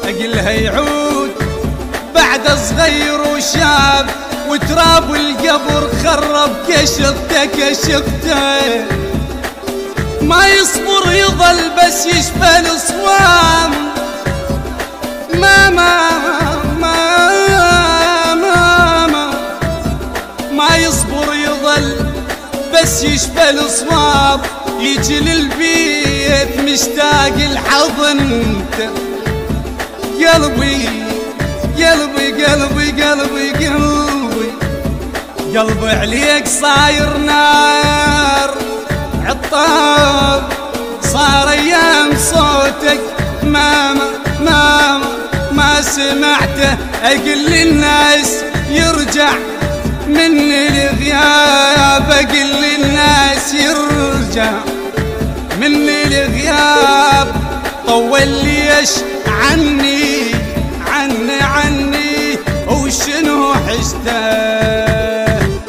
اقلها يعود بعد صغير وشاب، وتراب القبر خرب كشخته كشخته، ما يصبر يظل بس يشفى الصوام. ماما ما يصبر يظل بس يشفى الصواب، يجي للبيت مشتاق الحضن. قلبي قلبي قلبي قلبي قلبي قلبي عليك صاير نار عطار، صار ايام صوتك ماما ماما ما سمعته، اقل للناس يرجع مني الغياب، اقل للناس يرجع مني الغياب. طول ليش عني وشنو حشته،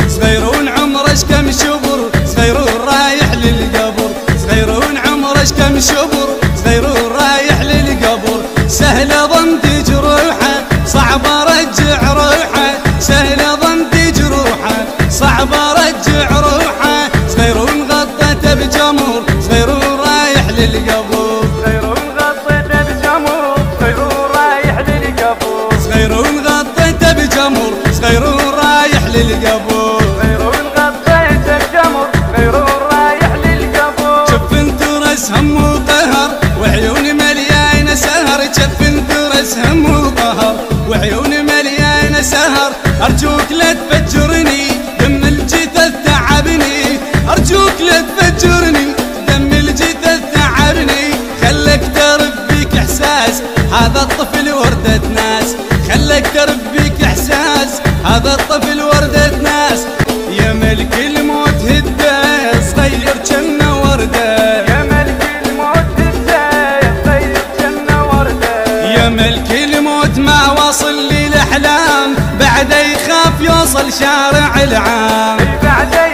صغيرون عمرش كم شبر، صغيرون رايح للقبر، صغيرون عمرش كم شبر، صغيرون رايح للقبر. سهل ضمت جروحه صعب ارجع روحه، سهل ضمت جروحه صعب ارجع روحه. صغيرون غطته بجمر، صغيرون رايح للقبر، صغيرون غطته بجمر، صغيرون رايح للقبر، صغيرون غطته بجمر، صغيرون رايح للقبر، صغيرون غطته بجمر، صغيرون رايح للقبر. شف انت راس هم وقهر وعيوني مليانه سهر، شف انت راس هم وقهر وعيوني مليانه سهر. ارجوك لا تفجرني دم الجثث تعبني، ارجوك لا تفجرني دم الجثث تعبني. خلك ترب بيك احساس هذا الطفل وردة ناس، خلك ترب بيك احساس هذا الطفل وردة ناس. يا ملك الموت هده صغير جنة وردة، يا ملك الموت هده صغير جنة وردة، يا ملك الموت ما وصل لي الاحلام، بعده يخاف يوصل شارع العام، بعده